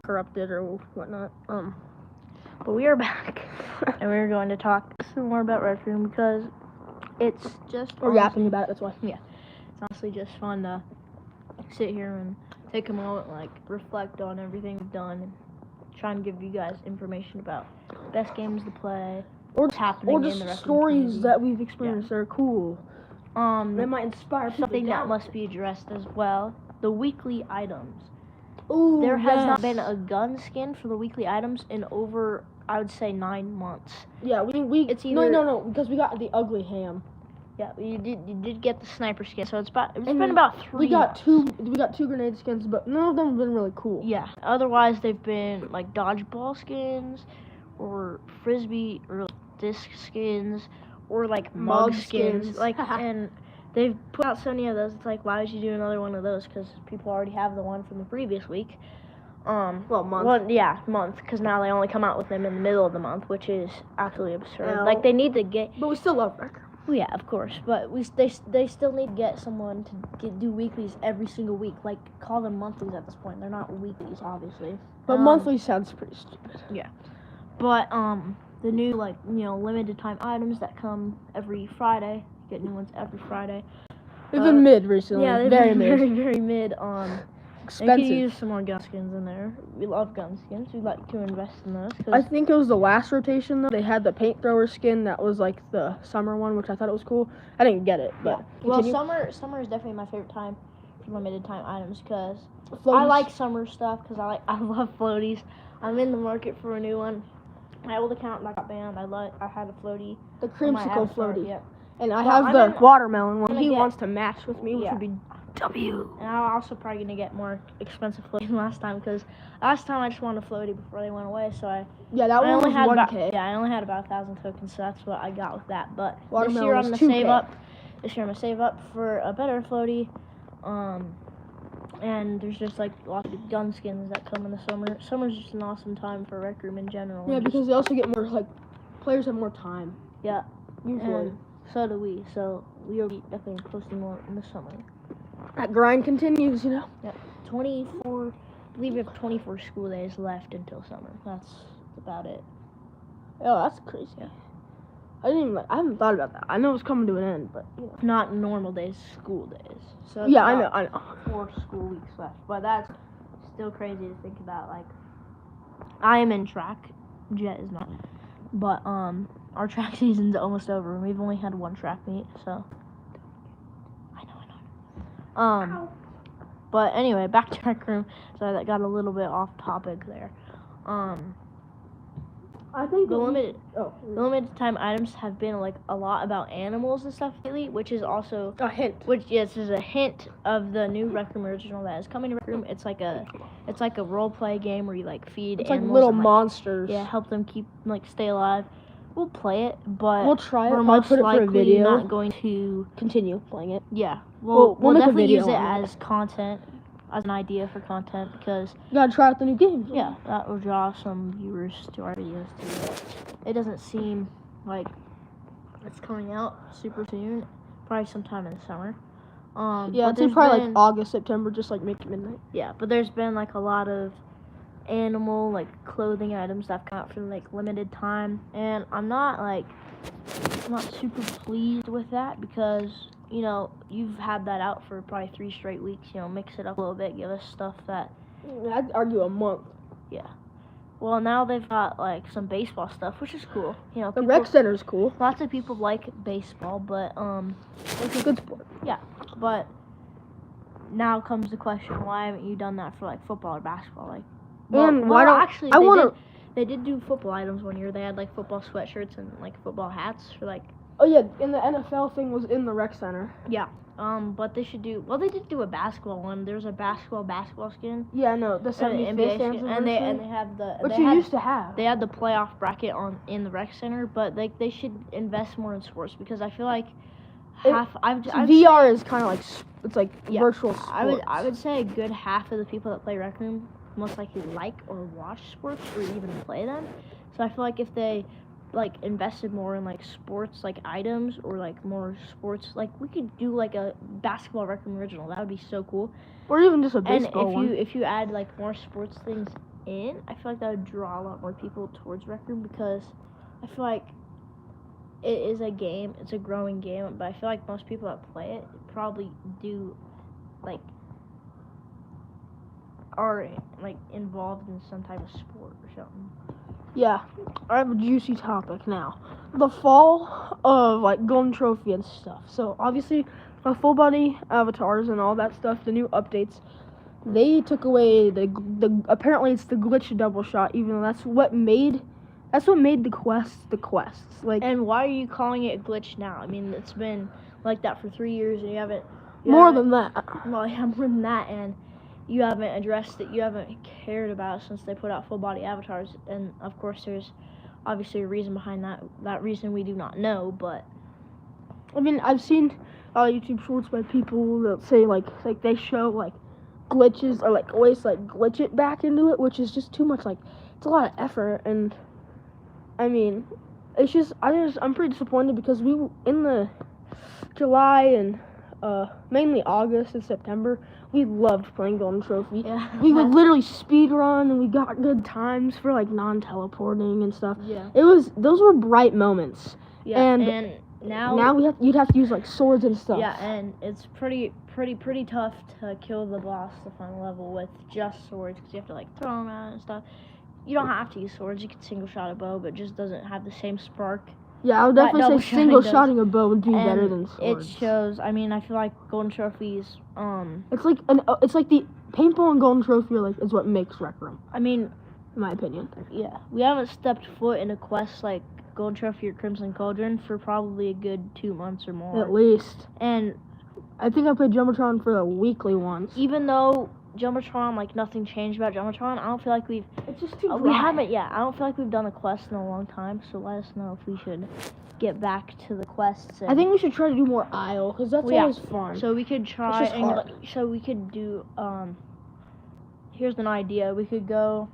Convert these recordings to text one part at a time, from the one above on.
corrupted or whatnot. But we are back, and we're going to talk some more about Rec Room because it's just... We're yapping about it, that's why. Yeah. It's honestly just fun to sit here and take a moment, like, reflect on everything we've done and try and give you guys information about best games to play, what's happening in the Rec Room stories community. that we've experienced that are cool. They might inspire people. Something that must be addressed as well, the weekly items. Ooh, There has not been a gun skin for the weekly items in over, I would say, 9 months. Yeah, It's either... No, because we got the ugly ham. Yeah, you did get the sniper skin, so it's been about 3 We got months. two grenade skins, but none of them have been really cool. Yeah, otherwise they've been like dodgeball skins, or frisbee or disc skins, or like mug skins. Like, and they've put out so many of those. It's like, why would you do another one of those? Because people already have the one from the previous week. Month. Month. Because now they only come out with them in the middle of the month, which is absolutely absurd. No. Like, they need to get... But we still love Rec Room. Well, yeah, of course, but they still need to get someone to do weeklies every single week. Like, call them monthlies at this point. They're not weeklies, obviously. But monthly sounds pretty stupid. Yeah. But the new, like, limited time items that come every Friday. You get new ones every Friday. They've been mid recently. Yeah, they've very been mid. very, very mid. Expensive. They could use some more gun skins in there. We love gun skins. We'd like to invest in those. I think it was the last rotation, though. They had the paint thrower skin that was like the summer one, which I thought it was cool. I didn't get it, but... Yeah. Well, summer is definitely my favorite time for limited time items because I like summer stuff because I love floaties. I'm in the market for a new one. My old account that got banned, I had a floaty. The creamsicle floaty. Yep. And I have the watermelon one. He wants to match with me, which would be W. And I'm also probably going to get more expensive floaties than last time because last time I just wanted a floaty before they went away, so I only had 1K. I only had about 1,000 tokens, so that's what I got with that. But watermelon this year I'm was going to 2K. save up. This year I'm going to save up for a better floaty. And there's just like lots of gun skins that come in the summer. Summer's just an awesome time for Rec Room in general. Yeah, because they also get more, like, players have more time. Yeah. Usually. And so do we. So we are definitely posting more in the summer. That grind continues, you know? Yeah. 24, I believe we have 24 school days left until summer. That's about it. Oh, that's crazy. Yeah. I haven't thought about that. I know it's coming to an end, but, Not normal days, school days. So yeah, I know. 4 school weeks left. But that's still crazy to think about. Like, I am in track. Jet is not. But, our track season's almost over. We've only had 1 track meet, so. I know. But anyway, back to Rec Room. Sorry, that got a little bit off topic there. I think the limited time items have been like a lot about animals and stuff lately, which is also a hint. This is a hint of the new Rec Room original that is coming to Rec Room. It's like a role play game where you like feed it's animals. Like little and, monsters. Yeah, help them stay alive. We'll play it, but we'll try it. We're I'll most put it for a likely video. not going to continue playing it. Yeah, we'll make a definitely video use it on as content, as an idea for content because you gotta try out the new games. Yeah, that will draw some viewers to our videos too. It doesn't seem like it's coming out super soon. Probably sometime in the summer. Yeah, it's probably like August, September, just like make it midnight. Yeah, but there's been like a lot of animal like clothing items that have come out for like limited time, and I'm not super pleased with that because you've had that out for probably 3 straight weeks. Mix it up a little bit, give us stuff that. I'd argue a month. Yeah. Well, now they've got like some baseball stuff, which is cool. The rec center is cool. Lots of people like baseball, but it's a good sport. Yeah, but now comes the question: why haven't you done that for like football or basketball? Like, they did do football items one year. They had like football sweatshirts and like football hats for like. Oh yeah, and the NFL thing was in the rec center. Yeah. But they should do. Well, they did do a basketball one. There's a basketball skin. Yeah, I know the 75th skin, and they have the. Which you used to have. They had the playoff bracket in the rec center, but they should invest more in sports because I feel like VR is kind of like it's like virtual sports. I would say a good half of the people that play Rec Room most likely like or watch sports or even play them. So I feel like if they like invested more in like sports like items or like more sports, like we could do like a basketball Rec Room original. That would be so cool. Or even just a baseball and if you add like more sports things in, I feel like that would draw a lot more people towards Rec Room because I feel like it is a game. It's a growing game, but I feel like most people that play it probably do like are like involved in some type of sport or something. Yeah, I have a juicy topic now. The fall of like Golden Trophy and stuff. So obviously, full body avatars and all that stuff, the new updates, they took away the apparently it's the glitch double shot. Even though that's what made the quests. Like, And why are you calling it a glitch now? I mean, it's been like that for 3 years, and you haven't. more than that. Well, yeah, more than that, and you haven't addressed it. You haven't cared about it since they put out full body avatars, and of course, there's obviously a reason behind that. That reason we do not know, but I mean, I've seen YouTube shorts by people that say like they show like glitches or like ways to like glitch it back into it, which is just too much. Like, it's a lot of effort, and I mean, it's just I'm pretty disappointed because we in the July and mainly August and September, we loved playing Golden Trophy. yeah, We would literally speed run, and we got good times for like non-teleporting and stuff. yeah, Those were bright moments. yeah, And now you'd have to use like swords and stuff. yeah, and it's pretty tough to kill the boss the final level with just swords because you have to like throw them out and stuff. You don't have to use swords. You can single shot a bow, but it just doesn't have the same spark. Yeah, I would That definitely double say single shotting shotting a bow would be And better than swords. It shows. I mean, I feel like Golden Trophies. It's like the paintball and Golden Trophy are like is what makes Rec Room, I mean, in my opinion. yeah, we haven't stepped foot in a quest like Golden Trophy or Crimson Cauldron for probably a good 2 months or more. At least. And I think I played Jumbotron for the weekly ones. even though Jumbotron, like nothing changed about Jumbotron, I don't feel like It's just too we haven't. Yeah, I don't feel like we've done a quest in a long time. So let us know if we should get back to the quests. I think we should try to do more Isle because that's always fun. So we could try just hard. so we could do here's an idea. We could go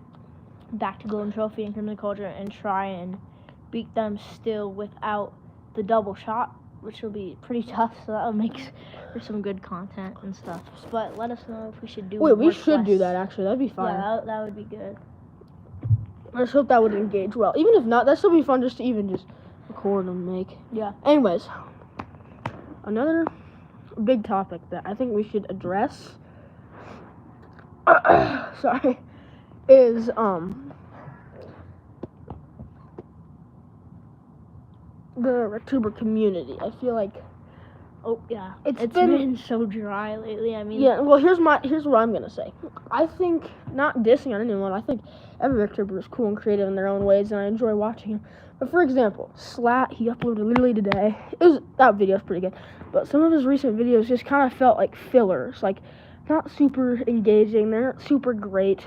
back to Golden Trophy and Crimson Cauldron and try and beat them still without the double shot, which will be pretty tough, so that would make for some good content and stuff. But let us know if we should do Wait, we more should do quests. that actually. That'd be fun. Yeah, that would be good. I just hope that would engage well. Even if not, that'd still be fun just to even just record and make. Yeah. Anyways, another big topic that I think we should address sorry, is the Rectuber community. I feel like Oh yeah, It's been, been- so dry lately. I mean, yeah. Well, here's what I'm gonna say. I think not dissing on anyone. I think every Rectuber is cool and creative in their own ways, and I enjoy watching him. But for example, Slat, he uploaded literally today. That video's pretty good, but some of his recent videos just kind of felt like fillers, like not super engaging. They're not super great.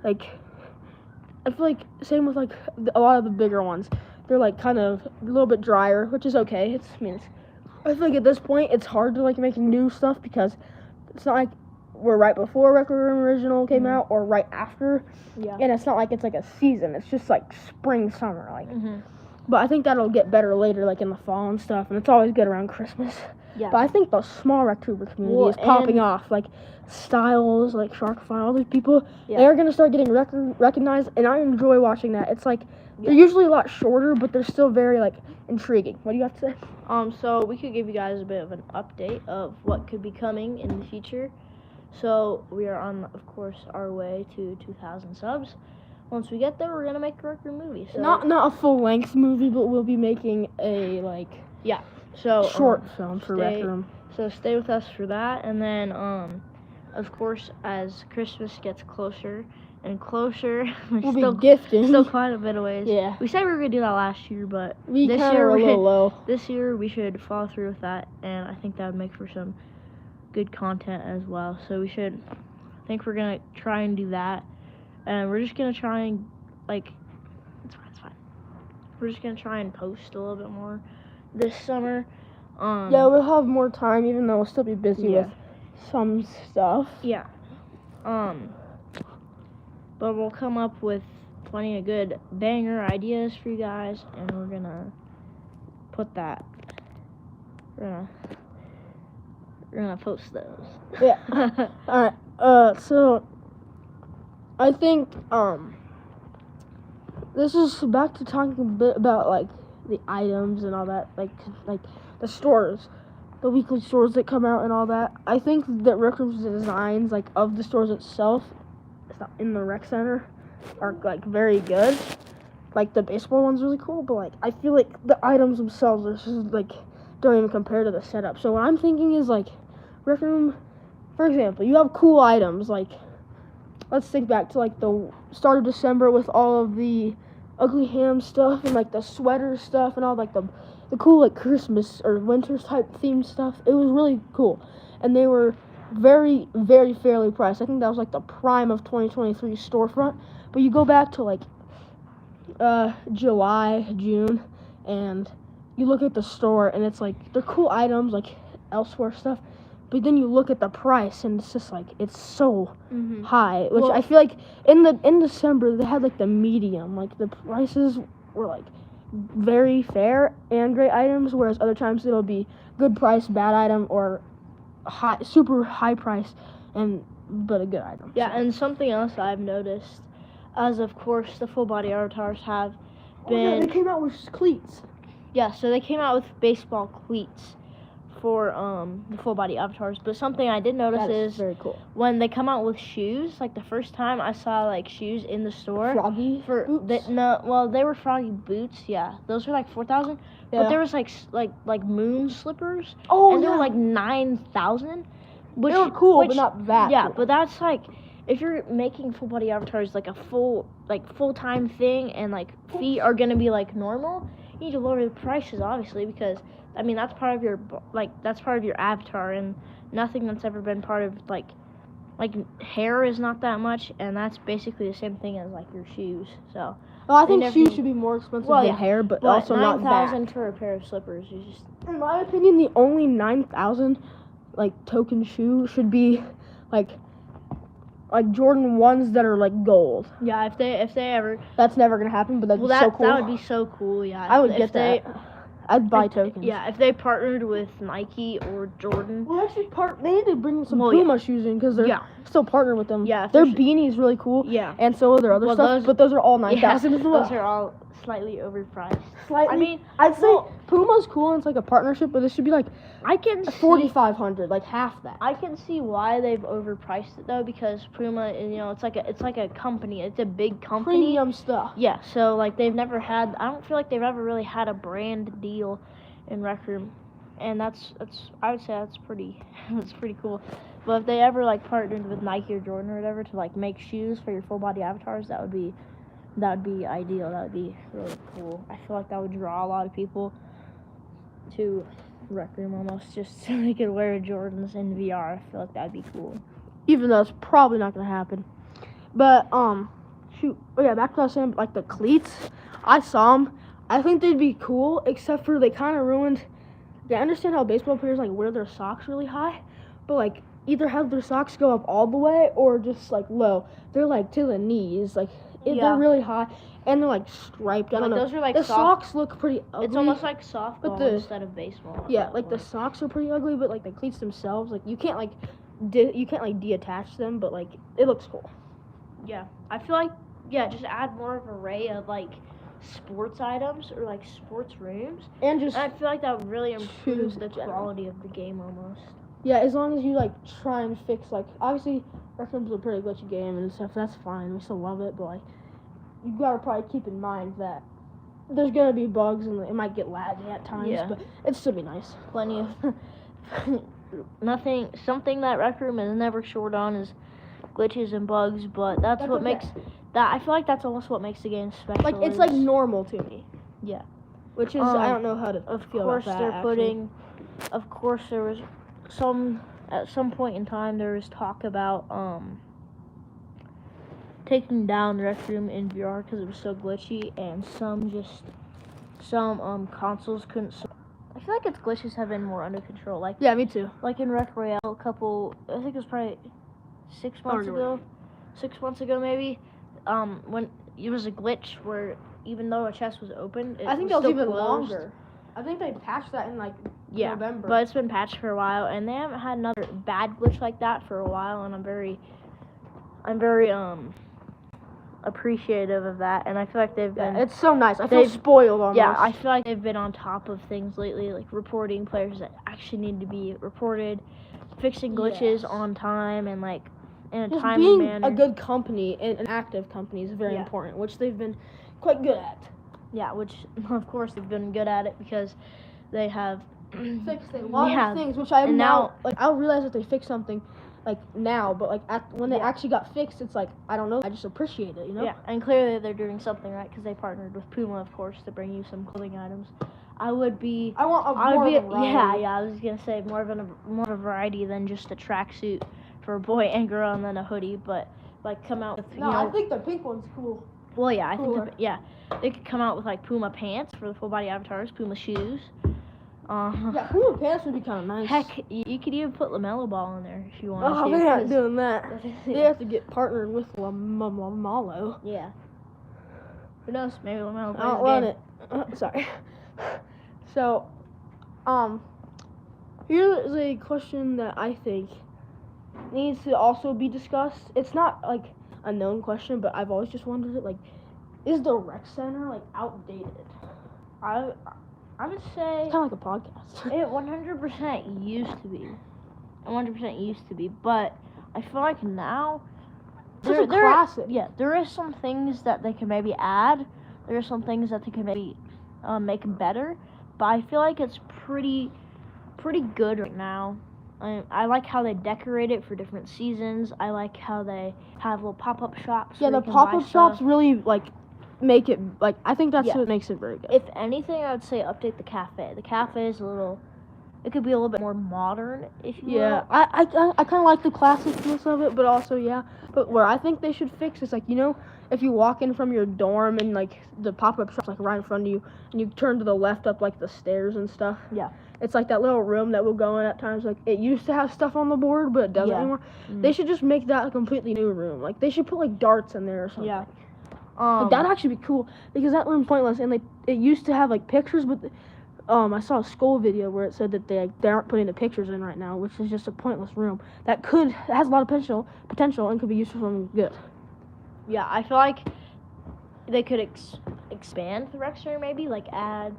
Like, I feel like same with like a lot of the bigger ones. They're like kind of a little bit drier, which is okay. I feel like at this point it's hard to like make new stuff because it's not like we're right before Record Room Original came out or right after, yeah. and it's not like it's like a season. It's just like spring, summer, like. Mm-hmm. But I think that'll get better later, like in the fall and stuff, and it's always good around Christmas. Yeah. But I think the small Rectuber community is popping off, like Styles, like Sharkfire, all these people. Yeah. They're gonna start getting recognized, and I enjoy watching that. It's like they're usually a lot shorter, but they're still very like intriguing. What do you have to say? So we could give you guys a bit of an update of what could be coming in the future. So we are on, of course, our way to 2,000 subs. Once we get there, we're gonna make a Rec Room movie. So Not a full length movie, but we'll be making a like short film for Rec Room. So stay with us for that, and then of course, as Christmas gets closer and closer, We'll still, be gifting. still quite a bit of ways. Yeah. We said we were gonna do that last year, but We this kind of year are a we're little low. this year we should follow through with that, and I think that would make for some good content as well. So I think we're gonna try and do that, and we're just gonna try and it's fine. We're just gonna try and post a little bit more this summer. Yeah, we'll have more time, even though we'll still be busy with some stuff. Yeah. But we'll come up with plenty of good banger ideas for you guys, and we're gonna put that. We're gonna post those. Yeah. All right. So I think this is back to talking a bit about like the items and all that, like the stores, the weekly stores that come out and all that. I think that Rec Room's designs like of the stores itself, it's not in the rec center, are like very good. Like the baseball one's really cool, but like I feel like the items themselves are just like don't even compare to the setup. So what I'm thinking is like Rec Room, for example, you have cool items like, let's think back to like the start of December with all of the Ugly Ham stuff and like the sweater stuff and all like the cool like Christmas or winter type themed stuff. It was really cool, and they were very, very fairly priced. I think that was like the prime of 2023 storefront. But you go back to like July, June, and you look at the store and it's like they're cool items like elsewhere stuff, but then you look at the price and it's just like it's so high, which I feel like in December they had like the medium, like the prices were like very fair and great items, whereas other times it'll be good price, bad item, or high, super high price but a good item. Yeah, and something else I've noticed, as of course the full body avatars have been. They came out with cleats. Yeah, so they came out with baseball cleats for the full body avatars. But something I did notice is very cool. When they come out with shoes, like the first time I saw like shoes in the store. Froggy boots? They were Froggy boots. Yeah, those were like 4,000. Yeah. But there was like moon slippers. Oh, and yeah. they were like 9,000. They were cool, but not that. Yeah, cool. but that's like, if you're making full body avatars like a full-time thing, and like feet are gonna be like normal, you need to lower the prices, obviously, because I mean that's part of your avatar, and nothing that's ever been part of like hair is not that much, and that's basically the same thing as like your shoes. So well, I think shoes should be more expensive than hair, but also not that. 9,000 for a pair of slippers is just. In my opinion, the only 9,000 like token shoe should be like Jordan 1s that are like gold. Yeah, if they ever. That's never gonna happen, but that'd be so cool. That would be so cool. Yeah, I would get that. I'd buy tokens. Yeah, if they partnered with Nike or Jordan. Well, actually, they need to bring some Puma shoes in because they're still partnered with them. Yeah, their beanie's really cool. Yeah, and so are their other stuff. But those are all 9,000 as well. Those are all slightly overpriced. Slightly. I mean, I'd say Puma's cool and it's like a partnership, but it should be like 4,500, like half that. I can see why they've overpriced it though, because Puma, it's like a company. It's a big company. Premium stuff. Yeah, so like they've never had. I don't feel like they've ever really had a brand deal in Rec Room, and that's I would say that's pretty cool. But if they ever like partnered with Nike or Jordan or whatever to like make shoes for your full body avatars, that would be ideal. That would be really cool. I feel like that would draw a lot of people to Rec Room almost just so they could wear Jordans in VR. I feel like that'd be cool. Even though it's probably not gonna happen. But shoot. Oh yeah, back to what I was saying, like the cleats. I saw them. I think they'd be cool, except for they kind of ruined. I understand how baseball players like wear their socks really high, but like either have their socks go up all the way or just like low. They're like to the knees, like they're really high, and they're like striped. I don't know. Those are like the socks look pretty ugly. It's almost like softball instead of baseball. Yeah, like the socks are pretty ugly, but like the cleats themselves, like you can't detach them, but like it looks cool. Yeah, I feel like just add more of an array of like sports items or like sports rooms, and I feel like that would really improve the quality of the game almost. Yeah, as long as you like try and fix like obviously Rec Room's a pretty glitchy game and stuff. That's fine. We still love it, but like you gotta probably keep in mind that there's gonna be bugs and it might get laggy at times. Yeah. But it'd still be nice. Plenty of something that Rec Room is never short on is glitches and bugs, but that's what makes that. I feel like that's almost what makes the game special. Like it's like normal to me. Yeah. Which is I don't know how to feel about that. Of course, there was at some point in time there was talk about taking down Rec Room in VR because it was so glitchy, and some consoles couldn't. I feel like its glitches have been more under control. Like yeah, me too. Like in Rec Royale, I think it was probably 6 months ago. 6 months ago maybe. When it was a glitch where even though a chest was open, I think that was even closed. Longer. I think they patched that in like November. But it's been patched for a while, and they haven't had another bad glitch like that for a while, and I'm very appreciative of that, and I feel like they've been. Yeah, it's so nice. I feel spoiled almost. Yeah, I feel like they've been on top of things lately, like reporting players that actually need to be reported, fixing glitches on time, and like in a just timely being manner. a good company and an active company is very important, which they've been quite good at. Yeah, which of course they've been good at it because they have fixed a lot of things, which I am now like I'll realize that they fixed something like now, but like when they actually got fixed, it's like I don't know, I just appreciate it, you know? Yeah, and clearly they're doing something right because they partnered with Puma, of course, to bring you some clothing items. I would be I want more of a variety. I was gonna say more of a variety than just a tracksuit for a boy and girl and then a hoodie, but like come out with I think the pink one's cool. Well, yeah, I think they could come out with like Puma pants for the full body avatars, Puma shoes. Yeah, Puma pants would be kind of nice. Heck, you could even put LaMelo Ball in there if you wanted to. Oh, they're not doing that. They have to get partnered with LaMelo. Yeah. Who knows? Maybe LaMelo plays I'll run it. Sorry. So, here is a question that I think needs to also be discussed. It's not like a known question, but I've always just wondered it. Like, is the rec center like outdated? I would say It's kind of like a podcast. it 100% used to be. 100% used to be, but I feel like now It's a classic. Yeah, there is some things that they can maybe add. There are some things that they can maybe make better, but I feel like it's pretty good right now. I like how they decorate it for different seasons. I like how they have little pop-up shops. Yeah, the pop-up shops really like make it like I think that's what makes it very good. If anything, I would say update the cafe. The cafe is it could be a little bit more modern, if you will. Yeah, I kind of like the classicness of it, but also but where I think they should fix is like if you walk in from your dorm and like the pop-up shop's like right in front of you and you turn to the left up like the stairs and stuff. Yeah. It's like that little room that we'll go in at times. Like it used to have stuff on the board, but it doesn't anymore. Mm-hmm. They should just make that a completely new room. Like they should put like darts in there or something. Yeah. Like, that'd actually be cool because that room's pointless. And it used to have like pictures, but I saw a Skull video where it said that they aren't putting the pictures in right now, which is just a pointless room that has a lot of potential and could be used for something good. Yeah, I feel like they could expand the rec center, maybe like add.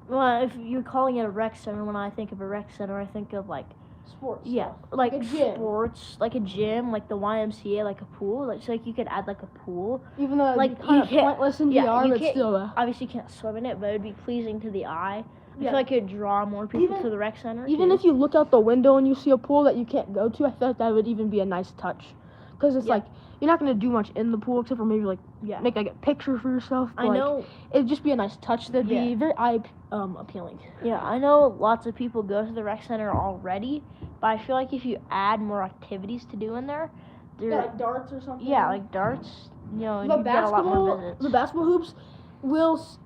Well, if you're calling it a rec center, when I think of a rec center, I think of like sports. Yeah, like a gym. Sports, like a gym, like the YMCA, like a pool. Like so, like you could add like a pool. Even though like kind of pointless in VR, but still. Obviously, you can't swim in it, but it would be pleasing to the eye. I feel like it would draw more people to the rec center. Even if you look out the window and you see a pool that you can't go to, I feel like that would even be a nice touch, because it's like you're not gonna do much in the pool except for maybe like make like a picture for yourself. But, I know it'd just be a nice touch that'd be very eye appealing. Yeah, I know lots of people go to the rec center already, but I feel like if you add more activities to do in there, like darts or something. Yeah, like darts. You know, the you get a lot more visits. The basketball hoops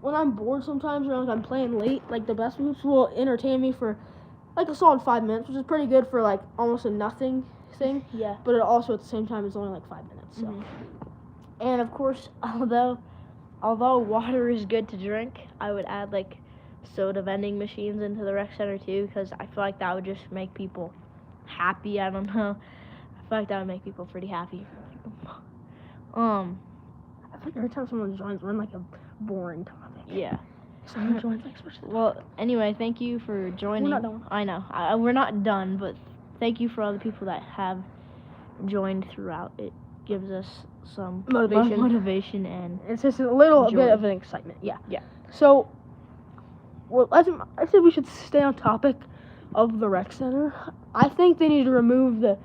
when I'm bored sometimes or like I'm playing late, like the basketball hoops will entertain me for like a solid 5 minutes, which is pretty good for like almost a nothing thing. Yeah. But it also at the same time is only like 5 minutes. So. Mm-hmm. And of course, although water is good to drink, I would add like soda vending machines into the rec center too, because I feel like that would just make people happy. I don't know. I feel like that would make people pretty happy. I feel like every time someone joins, we're in like a boring topic. Yeah. Someone joins, like, especially. Well, anyway, thank you for joining. We're not done. I know. We're not done, but thank you for all the people that have joined throughout. It gives us some motivation and it's just a little bit of an excitement. Yeah. Yeah. So, well, I said we should stay on topic of the rec center. I think they need to remove the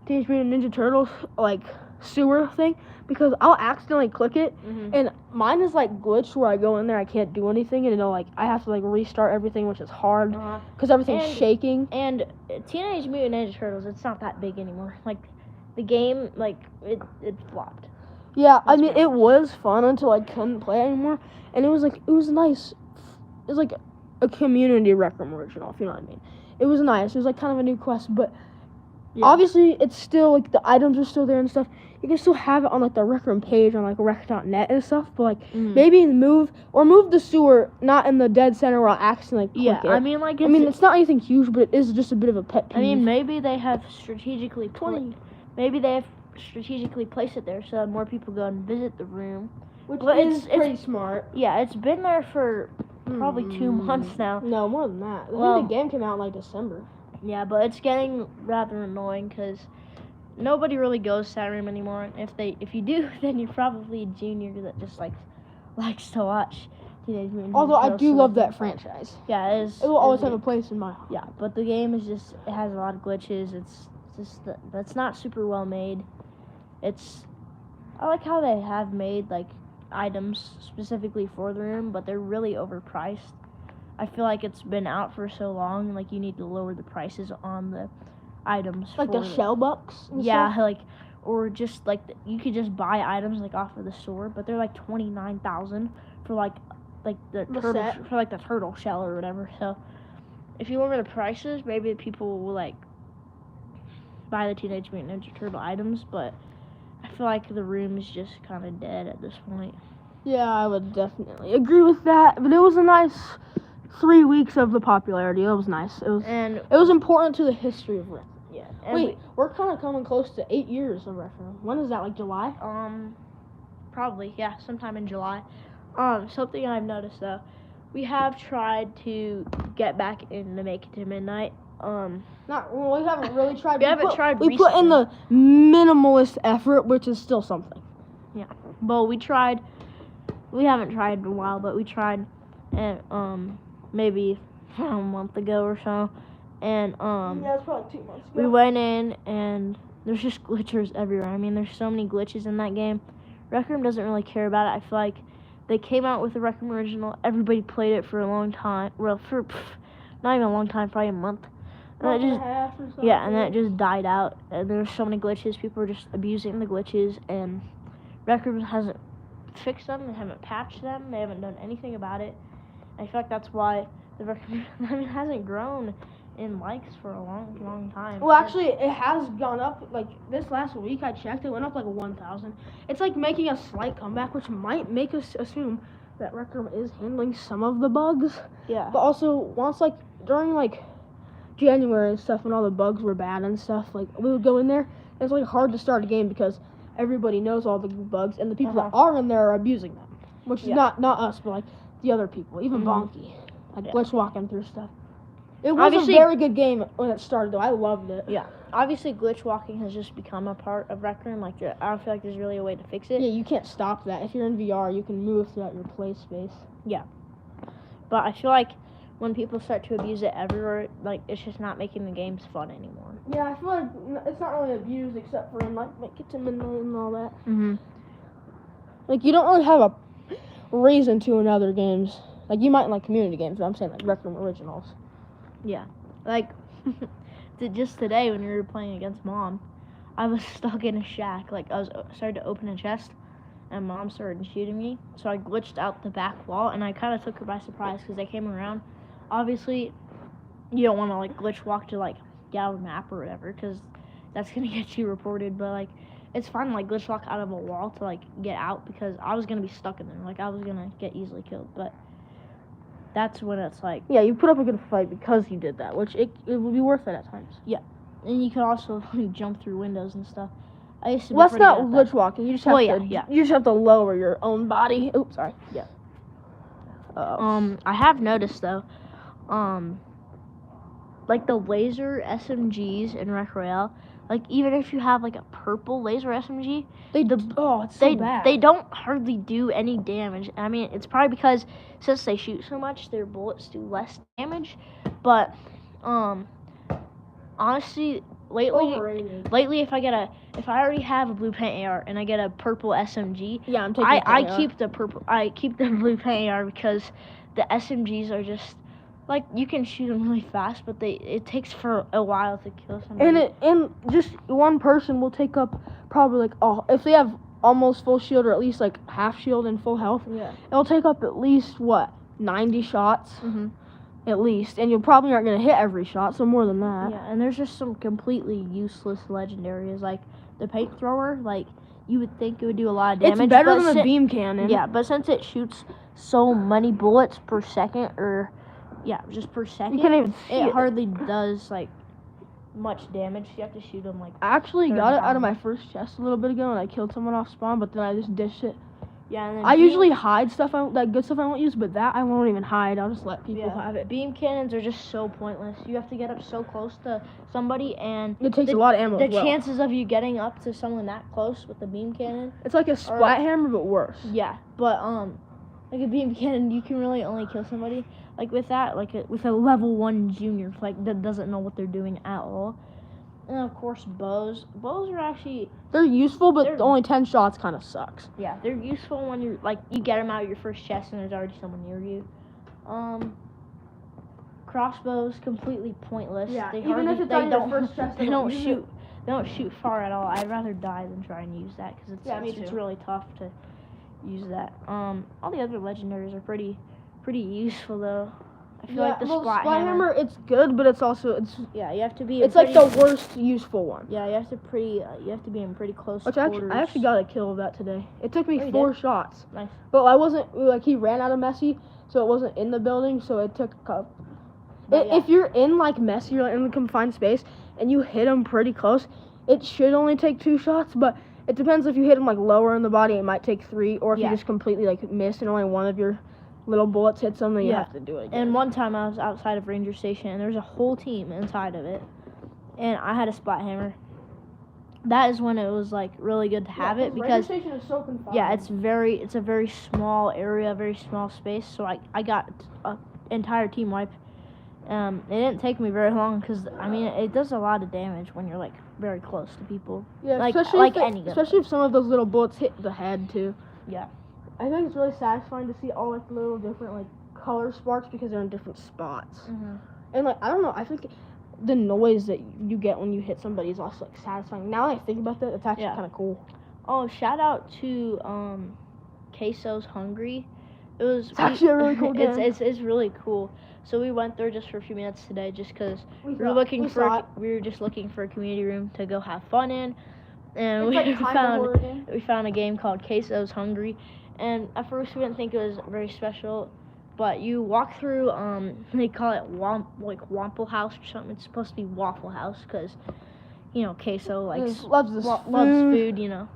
Teenage Mutant Ninja Turtles like sewer thing, because I'll accidentally click it and mine is like glitched where I go in there, I can't do anything, and like I have to like restart everything, which is hard because everything's shaking. And Teenage Mutant Ninja Turtles, it's not that big anymore. Like the game, like it flopped. Yeah, I mean it was fun until I couldn't play anymore, and it was nice. It was like a community Rec Room original, if you know what I mean. It was nice. It was like kind of a new quest, but obviously it's still like the items are still there and stuff. You can still have it on like the Rec Room page on like rec.net and stuff, but like maybe move the sewer not in the dead center where I'll accidentally click it. I mean like it's not anything huge, but it is just a bit of a pet peeve. I mean maybe they have strategically strategically place it there so that more people go and visit the room. Which But is pretty smart. Yeah, it's been there for probably 2 months now. No, more than that. I Well- think the game came out in like December. Yeah, but it's getting rather annoying because nobody really goes to that room anymore. And if you do, then you're probably a junior that just likes to watch Teenage Mutant Ninja Although I Turtles, do so love that's- that franchise. Yeah, It will always have a place in my heart. Yeah, but the game is it has a lot of glitches. It's just that's not super well made. I like how they have made like items specifically for the room, but they're really overpriced. I feel like it's been out for so long, like you need to lower the prices on the items. Like for the shell bucks and Yeah, stuff? like or just like you could just buy items like off of the store, but they're like 29,000 for like the The turtle set? for like the turtle shell or whatever. So if you lower the prices, maybe people will like buy the Teenage Mutant Ninja Turtle items, but I feel like the room is just kind of dead at this point. Yeah, I would definitely agree with that. But it was a nice 3 weeks of the popularity. It was nice. And It was important to the history of Rec. yeah, and Wait, we're kind of coming close to 8 years of Rec Room. When is that, like July? probably yeah, sometime in July. Something I've noticed though, we have tried to get back in to Make It to Midnight. We haven't really tried. We haven't tried We put in the minimalist effort, which is still something. Well, we tried. We haven't tried in a while, but we tried, and maybe a month ago or so, and yeah, it's probably 2 months ago. we went in and there's just glitchers everywhere. I mean, there's so many glitches in that game. Rec Room doesn't really care about it. I feel like they came out with the Rec Room original. Everybody played it for a long time. Well, for not even a long time, probably a month. And it just and then it just died out. And there's so many glitches. People were just abusing the glitches, and Rec Room hasn't fixed them. They haven't patched them. They haven't done anything about it. I feel like that's why the Rec Room hasn't grown in likes for a long time. Well, actually, it has gone up. Like this last week, I checked. It went up like 1,000. It's like making a slight comeback, which might make us assume that Rec Room is handling some of the bugs. Yeah. But also, once during January and stuff, when all the bugs were bad and stuff, we would go in there. It's hard to start a game because everybody knows all the bugs, and the people that are in there are abusing them, which is not us, but the other people, even Bonky, glitch walking through stuff. It was Obviously- a very good game when it started, though. I loved it. Yeah. Obviously, glitch walking has just become a part of Rec Room. I don't feel like there's really a way to fix it. Yeah, you can't stop that. If you're in VR, you can move throughout your play space. But I feel like when people start to abuse it everywhere, it's just not making the games fun anymore. Yeah, I feel like it's not really abused except for in Make It to Midnight and all that. Mm-hmm. You don't really have a reason to in other games. You might in community games, but I'm saying Rec Room originals. Just today when we were playing against Mom, I was stuck in a shack. I was started to open a chest, and Mom started shooting me. So I glitched out the back wall, and I kind of took her by surprise because they came around. Obviously, you don't want to glitch walk to get out of the map or whatever, because that's gonna get you reported. But it's fine to glitch walk out of a wall to get out, because I was gonna be stuck in there. I was gonna get easily killed. But that's when it's Yeah, you put up a good fight because you did that, which it would be worth it at times. and you can also jump through windows and stuff. I used to. Well, that's be not pretty good at glitch walking. You just have you just have to lower your own body. Oops, sorry. Yeah. Uh-oh. I have noticed though, the laser SMGs in Rec Royale, even if you have a purple laser SMG, it's so bad. they don't hardly do any damage. I mean, it's probably because since they shoot so much, their bullets do less damage. But honestly, Overrated. lately, if I already have a blue paint AR and I get a purple SMG, Yeah, I'm taking. I keep the purple. I keep the blue paint AR because the SMGs are just you can shoot them really fast, but it takes for a while to kill somebody. And just one person will take up probably if they have almost full shield or at least half shield and full health, it'll take up at least 90 shots. Mm-hmm. At least, and you probably aren't gonna hit every shot, so more than that. Yeah, and there's just some completely useless legendaries the paint thrower. You would think it would do a lot of damage. It's better than the beam cannon. Yeah, but since it shoots so many bullets per second, just per second, you can't even see it it. hardly does much damage. You have to shoot them like. I actually Third got it out round. of my first chest a little bit ago, and I killed someone off spawn, but then I just dished it. Yeah, and then I usually hide stuff, that good stuff I won't use, but that I won't even hide. I'll just let people have it. Beam cannons are just so pointless. You have to get up so close to somebody, and It takes a lot of ammo the as well. chances of you getting up to someone that close with the beam cannon. It's like a splat hammer, but worse. Yeah, but like a beam cannon, you can really only kill somebody like with that, with a level 1 junior, like that doesn't know what they're doing at all. And of course, bows. Bows are actually They're useful, but They're- only 10 shots kind of sucks. they're useful when you get them out of your first chest and there's already someone near you. Crossbows completely pointless. Yeah, They even hardly, if it's they on your don't, first chest, they don't use shoot. They don't shoot far at all. I'd rather die than try and use that because me it's too. really tough to use that. All the other legendaries are pretty useful though. I feel like the splat hammer. it's good, but it's also Yeah, you have to be. it's like the worst useful one. Yeah, you have to be in pretty close Which quarters. I actually got a kill of that today. It took me Oh, you 4 did? shots. Nice. But I wasn't like he ran out of Messi, so it wasn't in the building. So it took a couple. But yeah. If you're in like Messi, you're in the confined space, and you hit him pretty close, it should only take 2 shots. But it depends if you hit him like lower in the body, it might take 3, or if Yeah. you just completely like miss and only one of your little bullets hits him, then you Yeah. have to do it again. And one time I was outside of Ranger Station and there was a whole team inside of it, and I had a splat hammer. That is when it was like really good to have it because Station is so confined. yeah, it's a very small area, very small space. So I got an entire team wipe. It didn't take me very long because I mean it does a lot of damage when you're like very close to people. Yeah, Like- especially like if any gun especially if some of those little bullets hit the head too. Yeah. I think it's really satisfying to see all like the little different like color sparks because they're in different spots. Mm-hmm. And like I don't know, I think the noise that you get when you hit somebody is also like satisfying. Now that I think about that, it's actually Yeah. kind of cool. Oh, shout out to Queso's Hungry. It was It's actually a really cool game. It's really cool. So we went there just for a few minutes today, just because we were just looking for a community room to go have fun in, and we found a game called Queso's Hungry, and at first we didn't think it was very special, but you walk through they call it Wample House or something. It's supposed to be Waffle House because Queso likes loves this loves food. food.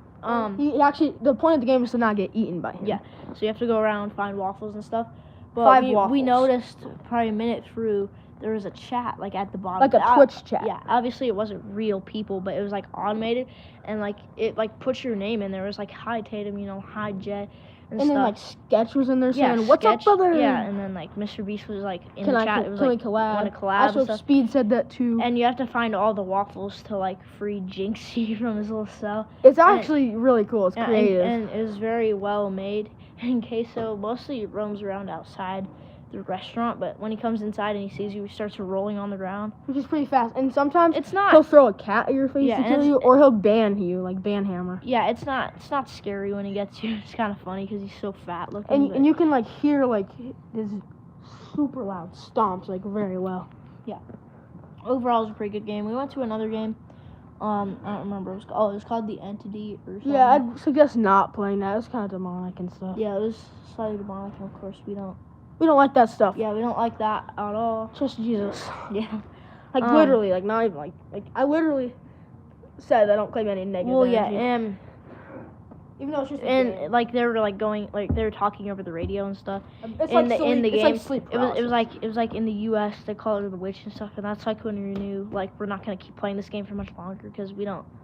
He actually the point of the game is to not get eaten by him. Yeah. So you have to go around, find waffles and stuff. But 5 we waffles. noticed probably a minute through there was a chat like at the bottom. Like a Twitch chat. Yeah, obviously it wasn't real people, but it was like automated, and like it like puts your name in there. It was like hi Tatum, hi Jet, and And stuff. then like Sketch was in there yeah, saying, "What's up, Sketch, brother?" Yeah, and then like Mr. Beast was like in Can the I chat. can, It was can like we collab? want to collab Also, and stuff. Speed said that too. And you have to find all the waffles to like free Jinxie from his little cell. It's actually really cool. It's Yeah, creative. and it was very well made. And Queso mostly roams around outside the restaurant, but when he comes inside and he sees you, he starts rolling on the ground. Which is pretty fast. And sometimes It's not. he'll throw a cat at your face Yeah, to and kill you, or he'll ban you, like ban hammer. Yeah, it's not scary when he gets you. It's kind of funny because he's so fat looking. And but you can like hear like his super loud stomps like very well. overall, it was a pretty good game. We went to another game. I don't remember. It was called The Entity or something. Yeah, I'd suggest not playing that. It's kind of demonic and stuff. Yeah, it was slightly demonic, and of course we don't. We don't like that stuff. Yeah, we don't like that at all. Trust Jesus. Yeah. Like literally, like not even like I literally said I don't claim any negative Well, yeah, energy. and Even though it's just a game. and like they were like going like they were talking over the radio and stuff. It's in like the in the it's game, like sleep it was paralysis. like in the U.S. they call it the witch and stuff, and that's like when you knew like we're not gonna keep playing this game for much longer because we don't